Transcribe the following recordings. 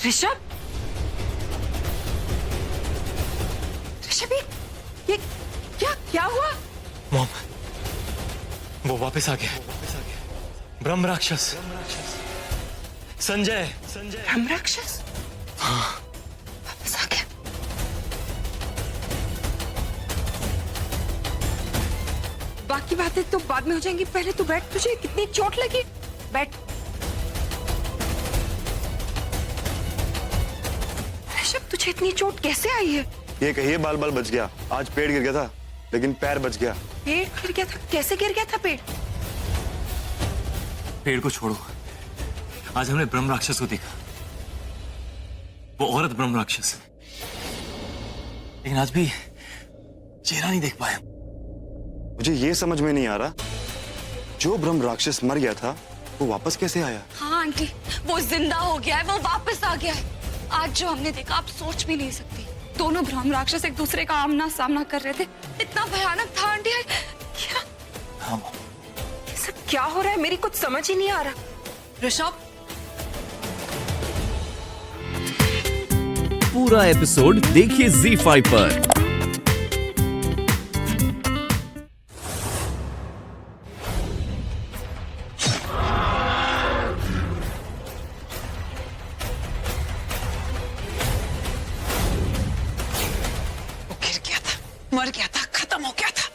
ऋषभ, ऋषभ, ये क्या हुआ? मॉम, वो वापस आ गया। ब्रह्म राक्षस संजय। ब्रह्म राक्षस वापस आ गया। बाकी बातें तो बाद में हो जाएंगी, पहले तू बैठ। तुझे कितनी चोट लगी? बैठ। ऋषभ, तुझे इतनी चोट कैसे आई है? ये कहिए बाल बाल बच गया। आज पेड़ गिर गया था लेकिन पैर बच गया। पेड़ गिर गया था? कैसे गिर गया था पेड़? पेड़ को छोड़ो, आज हमने ब्रह्म राक्षस को देखा। वो औरत ब्रह्म राक्षस, लेकिन आज भी चेहरा नहीं देख पाया। मुझे ये समझ में नहीं आ रहा, जो ब्रह्म राक्षस मर गया था वो वापस कैसे आया? हाँ आंटी, वो जिंदा हो गया है, वो वापस आ गया है। आज जो हमने देखा आप सोच भी नहीं सकती। दोनों ब्रह्म राक्षस एक दूसरे का आमना सामना कर रहे थे। इतना भयानक था आंटी। क्या हाँ, ये सब क्या हो रहा है? मेरी कुछ समझ ही नहीं आ रहा। ऋषभ, पूरा एपिसोड देखिए ZEE5 पर। मर गया था, खत्म हो गया था,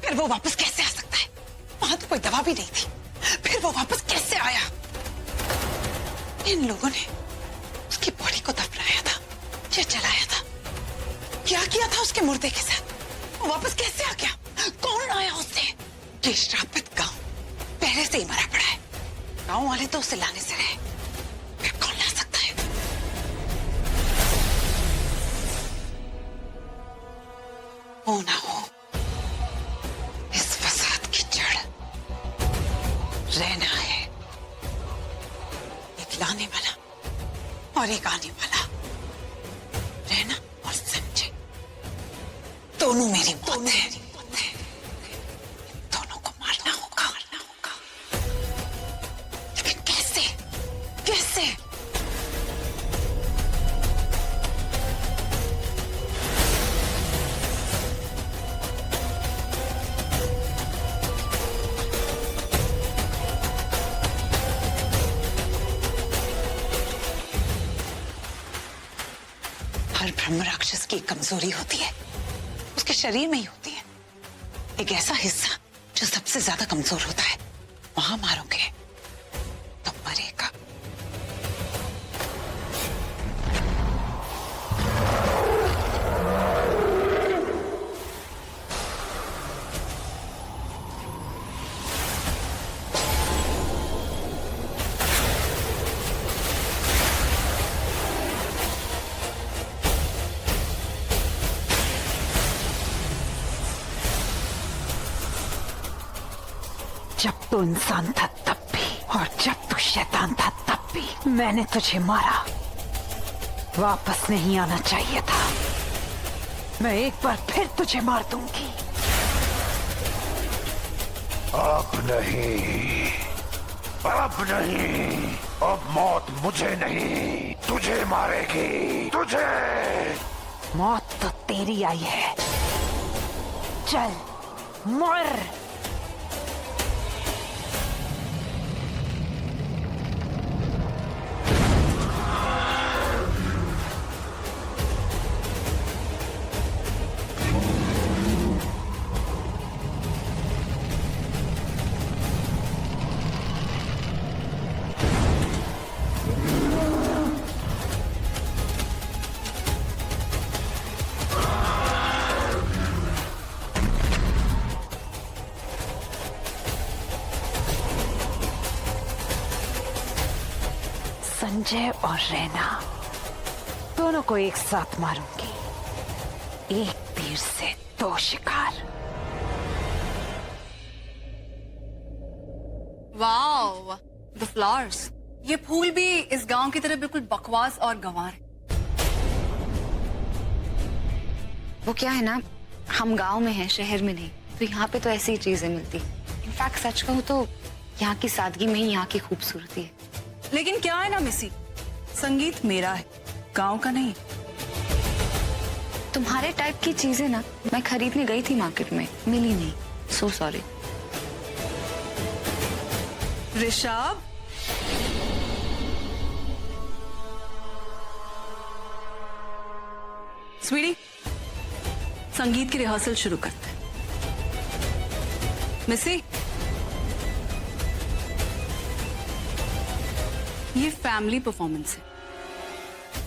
फिर वो वापस कैसे आ सकता है? वहां तो कोई दवा भी नहीं थी, फिर वो वापस कैसे आया? इन लोगों ने उसकी बॉडी को दफनाया था या जलाया था? क्या किया था उसके मुर्दे के साथ? वो वापस कैसे आ गया? कौन लाया उसे? ये श्रापित गांव पहले से ही मरा पड़ा है। गांव वाले तो उसे लाने से रहे, फिर कौन ला सकता है? हो ना हो, इस फसाद की जड़ रहना है। एक लाने वाला और एक आने वाला। रहना और संजय दोनों मेरी मौत है। दोनों को मारना होगा। लेकिन कैसे? कैसे? हर ब्रह्म राक्षस की कमजोरी होती है, उसके शरीर में ही होती है। एक ऐसा हिस्सा जो सबसे ज्यादा कमजोर होता है, वहां मारोगे तो मरेगा। जब तू इंसान था तब भी, और जब तू शैतान था तब भी मैंने तुझे मारा। वापस नहीं आना चाहिए था। मैं एक बार फिर तुझे मार दूंगी। अब नहीं, अब नहीं, अब मौत मुझे नहीं, तुझे मारेगी, तुझे। मौत तो तेरी आई है। चल मर। संजय और रैना दोनों को एक साथ मारूंगी। एक तीर से दो शिकार। Wow, the flowers. ये फूल भी इस गांव की तरह बिल्कुल बकवास और गंवार है। वो क्या है ना, हम गांव में हैं, शहर में नहीं, तो यहाँ पे तो ऐसी ही चीजें मिलती। इनफैक्ट सच कहूँ तो यहाँ की सादगी में ही यहाँ की खूबसूरती है। लेकिन क्या है ना मिसी, संगीत मेरा है, गांव का नहीं। तुम्हारे टाइप की चीजें ना मैं खरीदने गई थी मार्केट में, मिली नहीं। So sorry. ऋषभ, स्वीटी, संगीत की रिहर्सल शुरू करते हैं। मिसी, ये फैमिली परफॉर्मेंस है।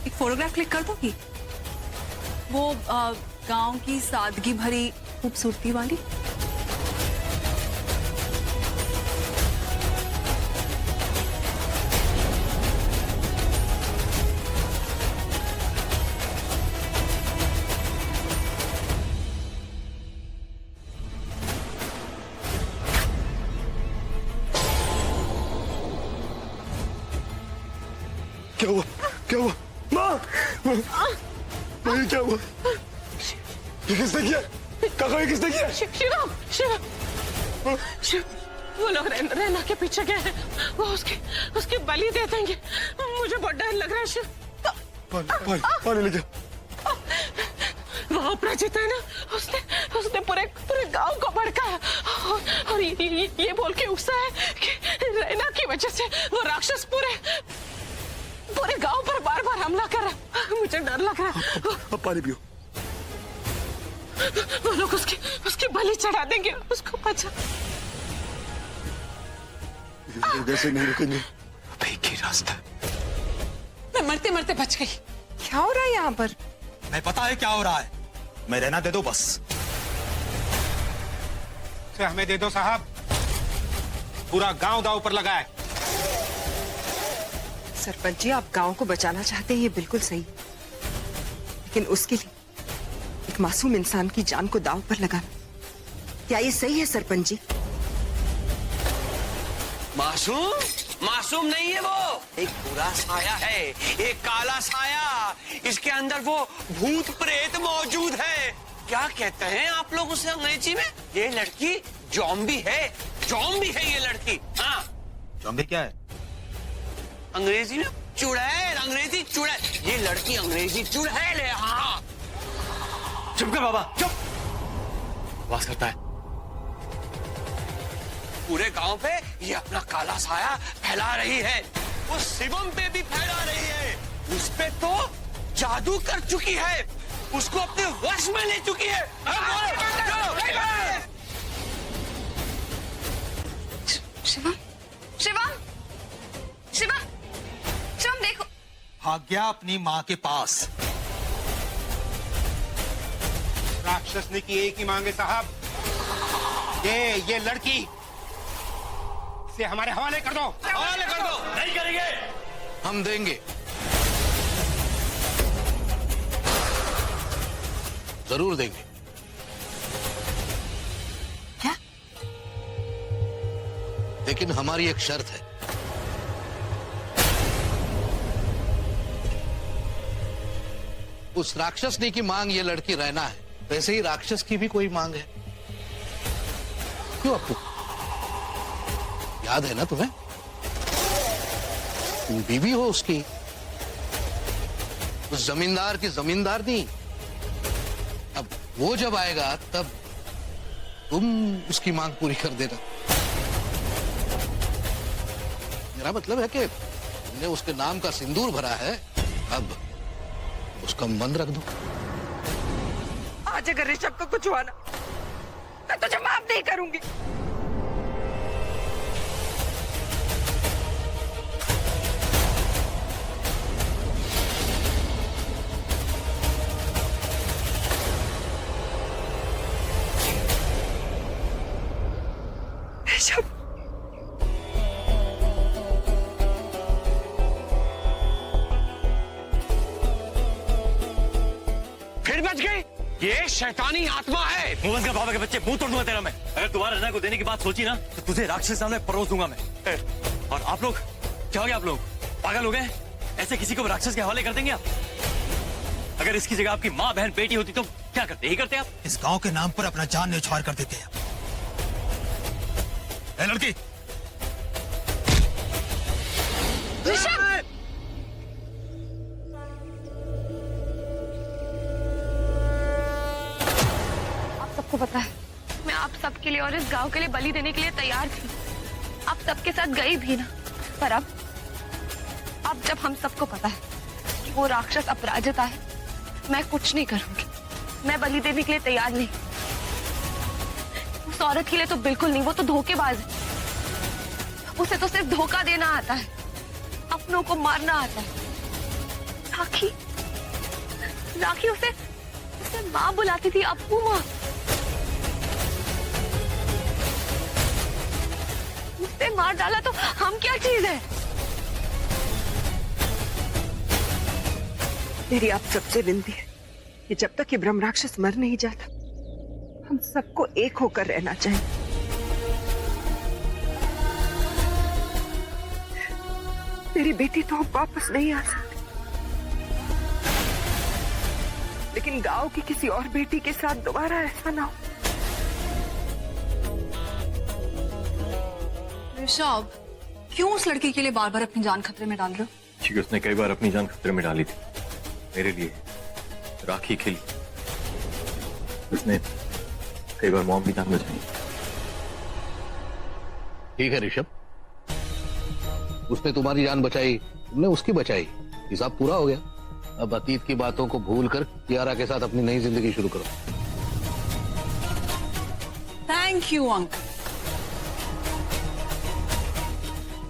एक फोटोग्राफ क्लिक कर दोगी? वो गांव की सादगी भरी खूबसूरती वाली। क्या हुआ? क्या हुआ? माँ! माँ, ये क्या हुआ? ये किसने किया? काका, ये किसने किया? शिवम, वो लोग रैना के पीछे गए हैं। वो उसकी बलि दे देंगे। मुझे बहुत डर लग रहा है शिव। पानी लेके। वो प्रजित है ना, उसने पूरे गांव को भड़काया और ये बोल के उकसा है कि रैना की वजह से वो राक्षस पूरे गांव पर बार-बार हमला कर रहा है। मुझे डर लग रहा है। अब पानी पियो। वो लोग उसकी बलि चढ़ा देंगे। उसको बचा। जैसे नहीं रुकेंगे, अब एक ही रास्ता। मैं मरते मरते बच गई। क्या हो रहा है यहाँ पर? मैं पता है क्या हो रहा है। मैं रहना दे दो बस। से हमें दे दो साहब, पूरा गांव दांव पर लगा है। सरपंच जी, आप गांव को बचाना चाहते हैं, ये बिल्कुल सही, लेकिन उसके लिए एक मासूम इंसान की जान को दांव पर लगाना, क्या ये सही है सरपंच जी? मासूम नहीं है वो, एक बुरा साया है, एक काला साया। इसके अंदर वो भूत प्रेत मौजूद है। क्या कहते हैं आप लोग उसे अंग्रेजी में? ये लड़की जॉम्बी है ये लड़की। हाँ, जॉम्बी क्या है? अंग्रेजी में चुड़ैल, अंग्रेजी चुड़ैल। ये लड़की अंग्रेजी चुड़ैल है। हाँ, चुप कर बाबा, चुप। आवाज करता है। पूरे गांव पे ये अपना काला साया फैला रही है। वो शिवम पे भी फैला रही है। उस पे तो जादू कर चुकी है, उसको अपने वश में ले चुकी है। शिवम, शिवम, शिवम, शिवम देखो। भाग गया अपनी माँ के पास। राक्षस ने की एक ही मांगे साहब, ये लड़की से हमारे हवाले कर दो। हवाले कर दो। नहीं करेंगे। हम देंगे, जरूर देंगे। क्या? लेकिन हमारी एक शर्त है। उस राक्षसनी की मांग ये लड़की रहना है, वैसे ही राक्षस की भी कोई मांग है। क्यों आपको याद है ना तुम्हें? तुम बीवी हो उसकी, उस जमींदार की जमींदार नहीं। अब वो जब आएगा तब तुम उसकी मांग पूरी कर देना। मेरा मतलब है कि तुमने उसके नाम का सिंदूर भरा है, अब उसका मन रख दो। आज अगर ऋषभ को कुछ हुआ ना, मैं तुझे माफ नहीं करूंगी। ऋषभ, फिर बच गई। ये शैतानी आत्मा है। मोहन का बाबा के बच्चे, मुंह तोड़ दूंगा तेरा मैं। अगर दोबारा रैना को देने की बात सोची ना, तो तुझे राक्षस सामने परोस दूंगा मैं। और आप लोग क्या हो गया? आप लोग पागल हो गए? ऐसे किसी को भी राक्षस के हवाले कर देंगे आप? अगर इसकी जगह आपकी माँ बहन बेटी होती तो क्या करते? ही करते आप? इस गांव के नाम पर अपना जान न्यौछावर कर देते हैं। लड़की, सबको पता है, मैं आप सबके लिए और इस गांव के लिए बलि देने के लिए तैयार थी। आप सबके साथ गई भी ना। पर अब जब हम सबको पता है कि वो राक्षस अपराजिता है, मैं कुछ नहीं करूंगी। मैं बलि देने के लिए तैयार नहीं। उस औरत के लिए तो बिल्कुल नहीं, वो तो धोखेबाज है। उसे तो सिर्फ धोखा देना आता है, अपनों को मारना आता है। राखी उसे माँ बुलाती थी, अपू माँ। उसे मार डाला तो हम क्या चीज है? मेरी आप सबसे विनती है कि जब तक ये ब्रह्म राक्षस मर नहीं जाता, हम सबको एक होकर रहना चाहिए। मेरी बेटी तो अब वापस नहीं आ सकती, लेकिन गांव की किसी और बेटी के साथ दोबारा ऐसा ना हो। ऋषभ, क्यों उस लड़की के लिए बार बार अपनी जान खतरे में डाल रहे हो? क्योंकि उसने कई बार अपनी जान खतरे में डाली थी मेरे लिए, राखी के लिए। उसने कई बार मॉम की जान बचाई। ठीक है ऋषभ, उसने तुम्हारी जान बचाई, तुमने उसकी बचाई, हिसाब पूरा हो गया। अब अतीत की बातों को भूलकर कियारा के साथ अपनी नई जिंदगी शुरू करो। Thank you uncle.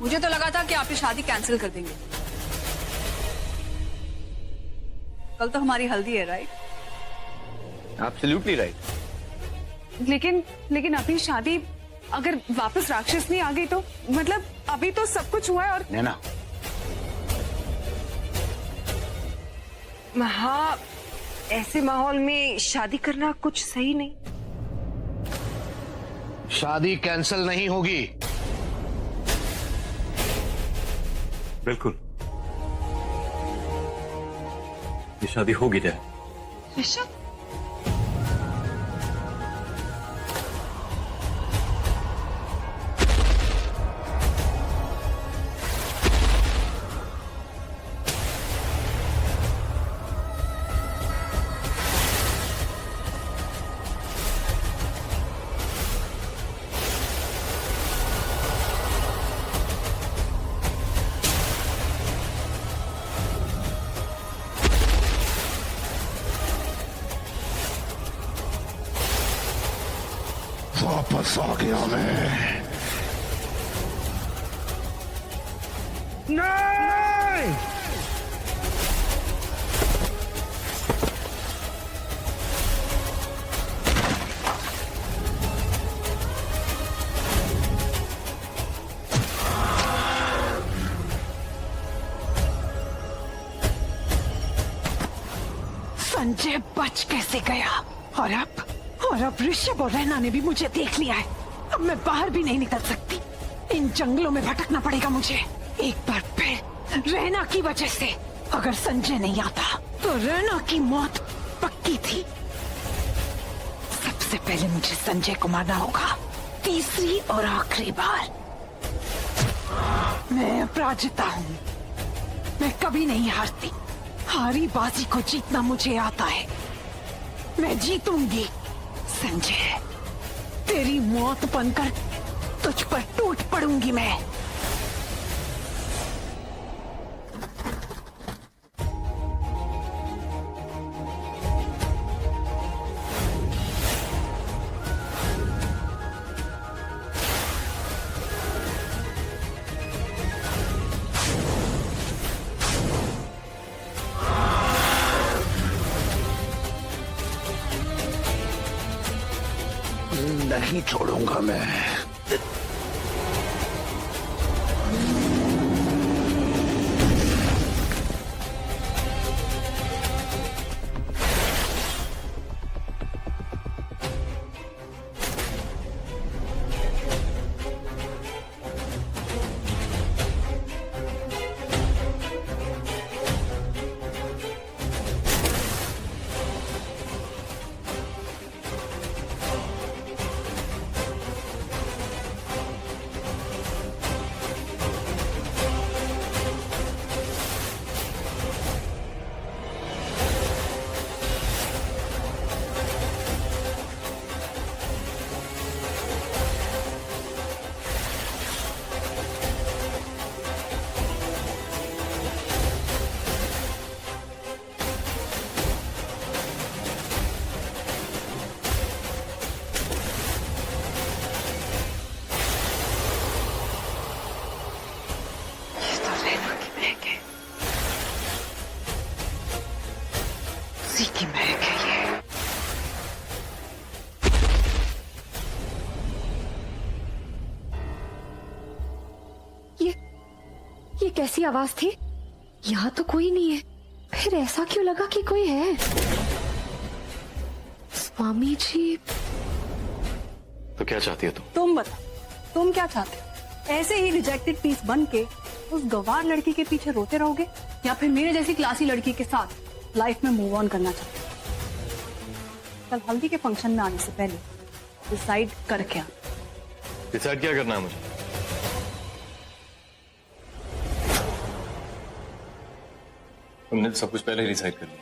मुझे तो लगा था कि आप ये शादी कैंसिल कर देंगे। कल तो हमारी हल्दी है, राइट? Absolutely right. लेकिन अभी शादी अगर वापस राक्षस नहीं आ गई तो मतलब अभी तो सब कुछ हुआ है। और नैना, हाँ, ऐसे माहौल में शादी करना कुछ सही नहीं। शादी कैंसिल नहीं होगी। बिल्कुल, ये शादी होगी जाए। ऋषभ, वापस आ गया मैं। नहीं! संजय बच कैसे गया? और अब ऋषभ और रैना ने भी मुझे देख लिया है। अब मैं बाहर भी नहीं निकल सकती। इन जंगलों में भटकना पड़ेगा मुझे। एक बार फिर रैना की वजह से। अगर संजय नहीं आता तो रैना की मौत पक्की थी। सबसे पहले मुझे संजय को मारना होगा, तीसरी और आखिरी बार। मैं अपराजिता हूँ, मैं कभी नहीं हारती। हारी बाजी को जीतना मुझे आता है। मैं जीतूंगी। संजय, तेरी मौत बनकर तुझ पर टूट पड़ूंगी मैं। नहीं छोड़ूंगा मैं। उसी की महक है ये कैसी आवाज थी? यहाँ तो कोई नहीं है, फिर ऐसा क्यों लगा कि कोई है? स्वामी जी। तो क्या चाहती है तुम बता, तुम क्या चाहते हो? ऐसे ही रिजेक्टेड पीस बन के उस गवार लड़की के पीछे रोते रहोगे, या फिर मेरे जैसी क्लासी लड़की के साथ लाइफ में मूव ऑन करना चाहते हो? कल हल्दी के फंक्शन में आने से पहले डिसाइड कर क्या? डिसाइड क्या करना है मुझे? तुमने सब कुछ पहले ही डिसाइड कर लिया।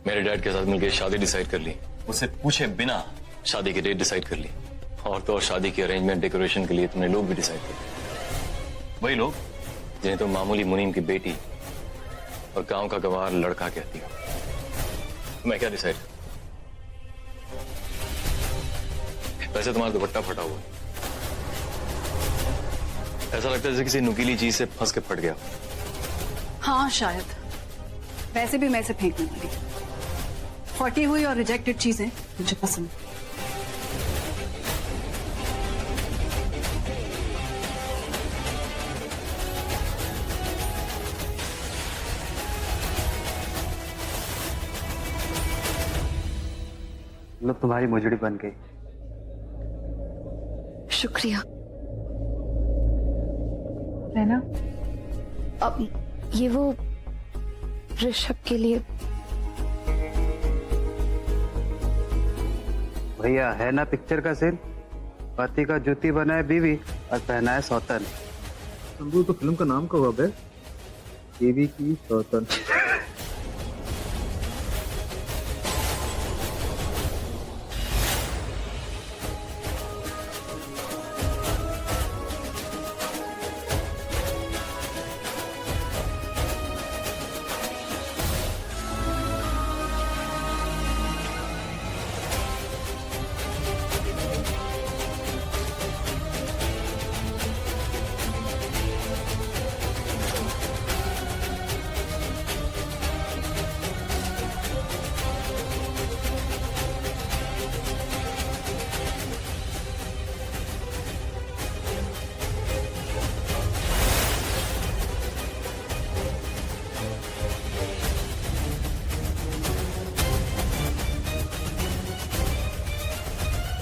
मेरे डैड के साथ मिलकर शादी डिसाइड कर ली, उससे पूछे बिना शादी की डेट डिसाइड कर ली, और तो और शादी की अरेंजमेंट डेकोरेशन के लिए तुमने लोग भी डिसाइड कर लिए। वही लोग जिन्हें तुम मामूली मुनीम की बेटी और गांव का गंवार लड़का कहती हो। मैं क्या डिसाइड? वैसे तुम्हारा दुपट्टा फटा हुआ है, ऐसा लगता है जैसे किसी नुकीली चीज से फंस के फट गया। हाँ शायद, वैसे भी मैं इसे फेंकने वाली। फटी हुई और रिजेक्टेड चीजें मुझे पसंद। लो तुम्हारी मुजड़ी बन गई। शुक्रिया। है ना? अब ये वो ऋषभ के लिए। भैया है ना पिक्चर का सीन, पति का जूती बनाए बीवी और पहनाए सौतन। शंभू तो फिल्म का नाम का हुआ बे, बीवी की सौतन।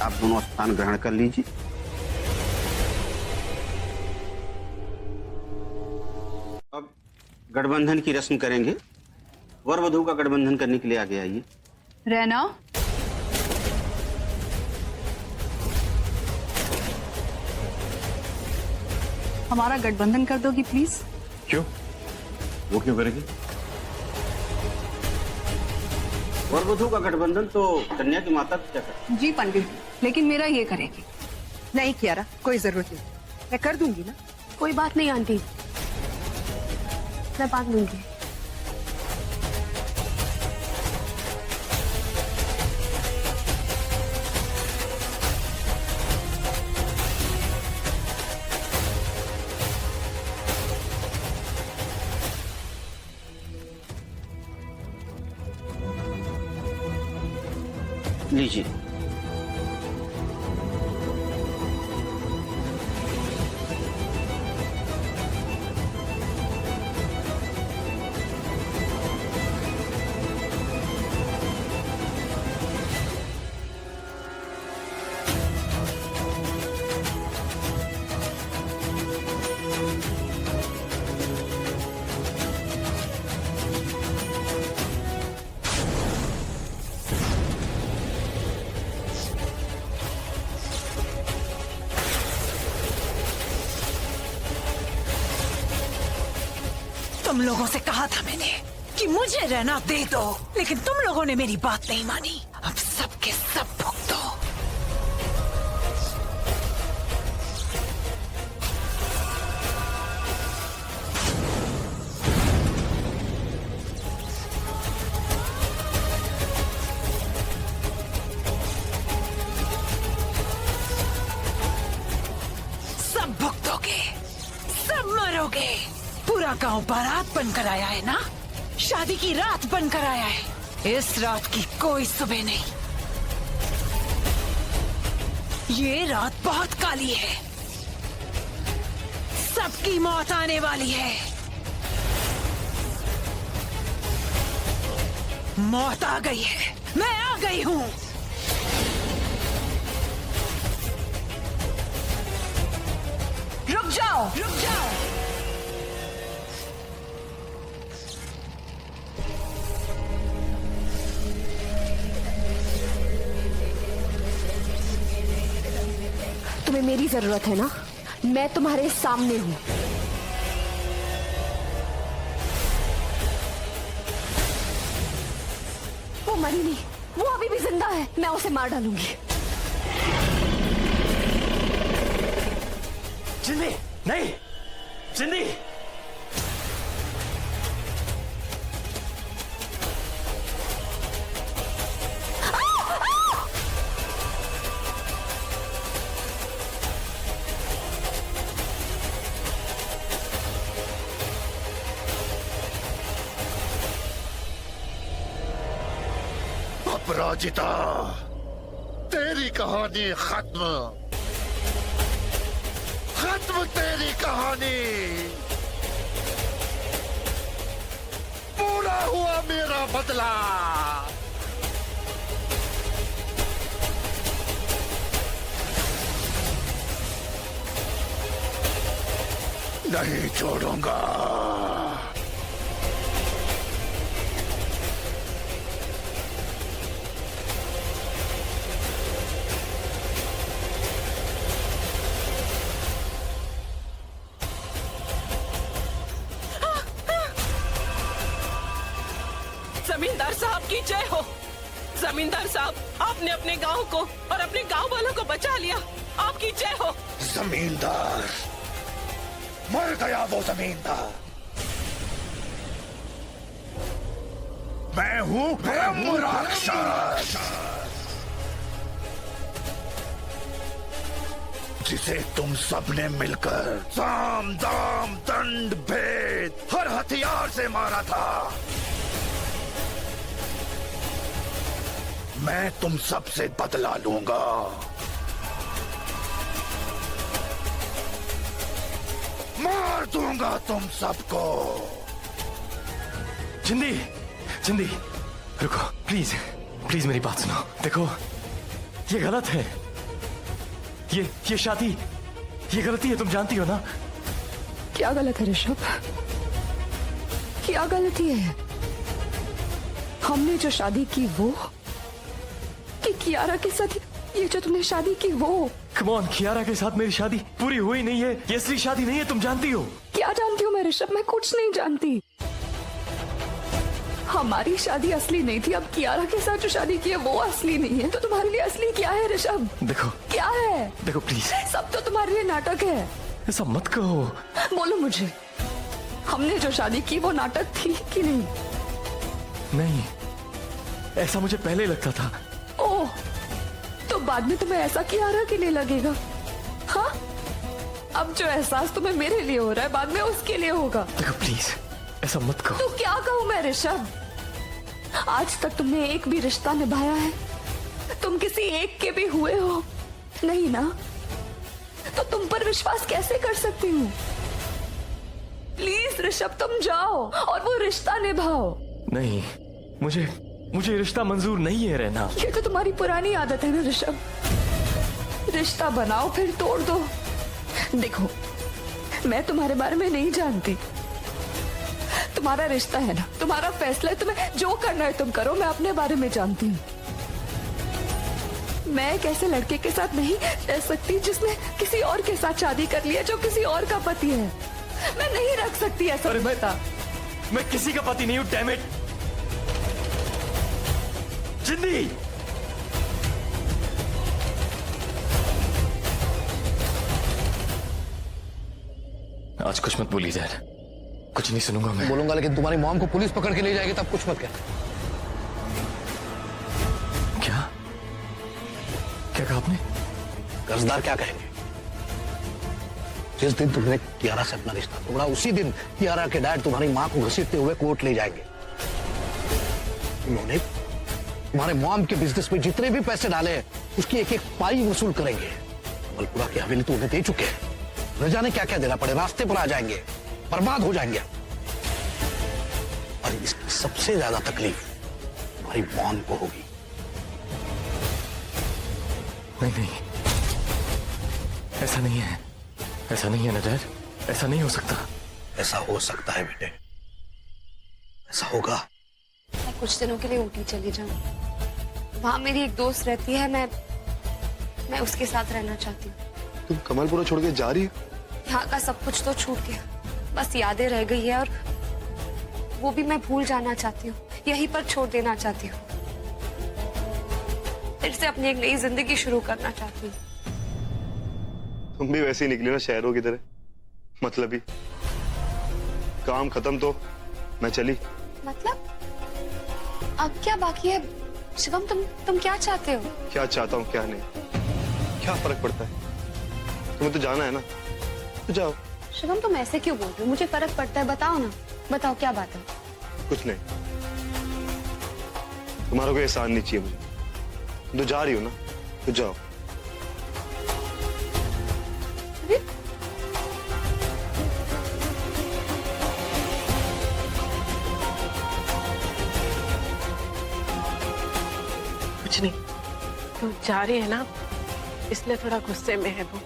आप दोनों स्थान ग्रहण कर लीजिए। अब गठबंधन की रस्म करेंगे। वर वधू का गठबंधन करने के लिए आगे आइए। रैना, हमारा गठबंधन कर दोगी प्लीज? क्यों? वो क्यों करेगी? वर वधू का गठबंधन तो कन्या की माता क्या करती? जी पंडित, लेकिन मेरा ये करेगी। नहीं कियारा, कोई जरूरत नहीं, मैं कर दूंगी ना। कोई बात नहीं आंटी, मैं बांध लूंगी। लीजिए। तुम लोगों से कहा था मैंने कि मुझे रहना दे दो, लेकिन तुम लोगों ने मेरी बात नहीं मानी। अब सब के सब भुगतो। सब भुगतोगे, सब मरोगे। पूरा गांव बारात बनकर आया है ना, शादी की रात बनकर आया है। इस रात की कोई सुबह नहीं। ये रात बहुत काली है, सबकी मौत आने वाली है। मौत आ गई है, मैं आ गई हूं। रुक जाओ, रुक जाओ। तुम्हें मेरी जरूरत है ना? मैं तुम्हारे सामने हूं। वो मरी नहीं, वो अभी भी जिंदा है। मैं उसे मार डालूंगी। जिंदी नहीं, जिंदी अपराजिता, तेरी कहानी खत्म, खत्म तेरी कहानी। पूरा हुआ मेरा बदला। नहीं छोड़ूंगा। जमींदार साहब की जय हो। जमींदार साहब, आपने अपने गांव को और अपने गांव वालों को बचा लिया। आपकी जय हो। जमींदार मर गया, वो जमींदार। मैं हूँ ब्रह्म राक्षस, जिसे तुम सबने मिलकर साम दाम दंड भेद हर हथियार से मारा था। मैं तुम सबसे बदला लूंगा। मार दूंगा तुम सबको। जिंदी, जिंदी रुको, प्लीज प्लीज मेरी बात सुनो। देखो, ये गलत है। ये शादी, ये गलती है, तुम जानती हो ना? क्या गलत है ऋषभ? क्या गलती है? हमने जो शादी की वो, कि कियारा के साथ ये जो तुमने शादी की वो। कम ऑन, कियारा के साथ मेरी शादी पूरी हुई नहीं है। ये असली शादी नहीं है, तुम जानती हो। क्या जानती हूँ मैं ऋषभ? मैं कुछ नहीं जानती। हमारी शादी असली नहीं थी। अब कियारा के साथ जो शादी की है वो असली नहीं है। तो तुम्हारे लिए असली क्या है ऋषभ? देखो, क्या है? देखो प्लीज, सब तो तुम्हारे लिए नाटक है। ऐसा मत कहो। बोलो मुझे, हमने जो शादी की वो नाटक थी कि नहीं? नहीं, ऐसा मुझे पहले लगता था। ओह, तो बाद में तुम्हें ऐसा कियारा के लिए लगेगा? हाँ, अब जो एहसास तुम्हें मेरे लिए हो रहा है बाद में उसके लिए होगा। देखो प्लीज, ऐसा मत कहो। तो क्या कहूँ मैं ऋषभ? आज तक तुमने एक भी रिश्ता निभाया है? तुम किसी एक के भी हुए हो? नहीं ना? तो तुम पर विश्वास कैसे कर सकती हूँ? प्लीज ऋषभ, तुम जाओ और वो रिश्ता निभाओ। नहीं, मुझे रिश्ता मंजूर नहीं है रहना। ये तो तुम्हारी पुरानी आदत है ना ऋषभ। रिश्ता बनाओ फिर तोड़ दो। देखो, मैं तुम्हारे बारे में नहीं जानती। तुम्हारा रिश्ता है ना, तुम्हारा फैसला है, तुम्हें जो करना है तुम करो। मैं अपने बारे में जानती हूँ। मैं एक ऐसे लड़के के साथ नहीं रह सकती जिसने किसी और के साथ शादी कर लिया, जो किसी और का पति है। मैं नहीं रख सकती ऐसा। अरे मैं किसी का पति नहीं हूँ, डैम इट। जिंदी, आज कुछ मत बोली जाए। कुछ नहीं सुनूंगा मैं। बोलूंगा, लेकिन तुम्हारी मॉम को पुलिस पकड़ के ले जाएगी तब कुछ मत कह। क्या कहा आपने? कर्जदार क्या कहेंगे? जिस दिन तुमने कियारा से अपना रिश्ता तोड़ा, उसी दिन कियारा के डैड तुम्हारी मां को घसीटते हुए कोर्ट ले जाएंगे। उन्होंने तुम्हारे मॉम के बिजनेस में जितने भी पैसे डाले हैं उसकी एक एक पाई वसूल करेंगे। कमलपुरा की हवेली तो उन्हें दे चुके हैं, न जाने क्या क्या देना पड़े, रास्ते पर आ जाएंगे, बर्बाद हो जाएंगे। और इसकी सबसे ज्यादा तकलीफ तुम्हारी मॉम को होगी। नहीं, ऐसा नहीं है, ऐसा नहीं है ना डैड, ऐसा नहीं हो सकता। ऐसा हो सकता है बेटे, ऐसा होगा। मैं कुछ दिनों के लिए ऊटी चली जाऊं, वहां मेरी एक दोस्त रहती है, मैं उसके साथ रहना चाहती हूँ। तुम कमलपुरा छोड़ के जा रही हो? यहाँ का सब कुछ तो छूट गया, बस यादें रह गई है और वो भी मैं भूल जाना चाहती हूँ, यहीं पर छोड़ देना चाहती हूँ। फिर से अपनी एक नई जिंदगी शुरू करना चाहती हूँ। तुम भी वैसे ही निकली ना शहरों की तरह, मतलब ही काम खत्म तो मैं चली। मतलब अब क्या बाकी है शिवम? तुम क्या चाहते हो? क्या चाहता हूँ क्या नहीं, क्या फर्क पड़ता है? तुम्हें तो जाना है ना, तो जाओ। शिवम तुम ऐसे क्यों बोल रहे हो? मुझे फर्क पड़ता है, बताओ ना, बताओ क्या बात है? कुछ नहीं, तुम्हारा कोई एहसान नहीं चाहिए मुझे। तुम तो जा रही हो ना, तो जाओ। कुछ नहीं, तो जा रही है ना, इसलिए थोड़ा गुस्से में है वो।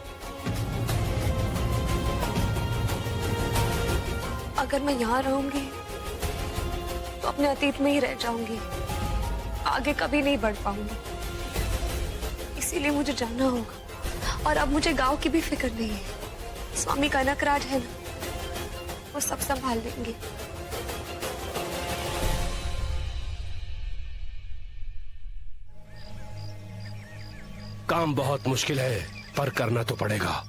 अगर मैं यहाँ रहूंगी तो अपने अतीत में ही रह जाऊंगी, आगे कभी नहीं बढ़ पाऊंगी। इसीलिए मुझे जाना होगा। और अब मुझे गांव की भी फिक्र नहीं है, स्वामी कनकराज है ना, वो सब संभाल लेंगे। काम बहुत मुश्किल है, पर करना तो पड़ेगा।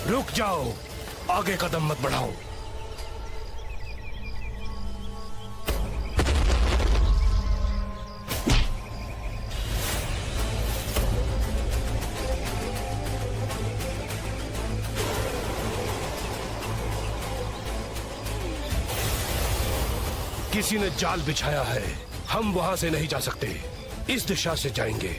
रुक जाओ, आगे कदम मत बढ़ाओ। किसी ने जाल बिछाया है, हम वहां से नहीं जा सकते, इस दिशा से जाएंगे।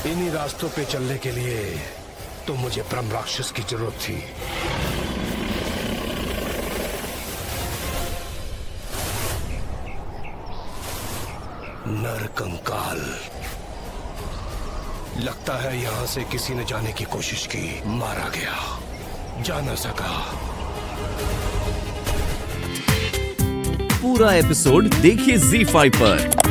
इन्हीं रास्तों पे चलने के लिए तो मुझे ब्रह्म राक्षस की जरूरत थी। नर कंकाल, लगता है यहां से किसी ने जाने की कोशिश की, मारा गया, जा न सका। पूरा एपिसोड देखिए ZEE5 पर।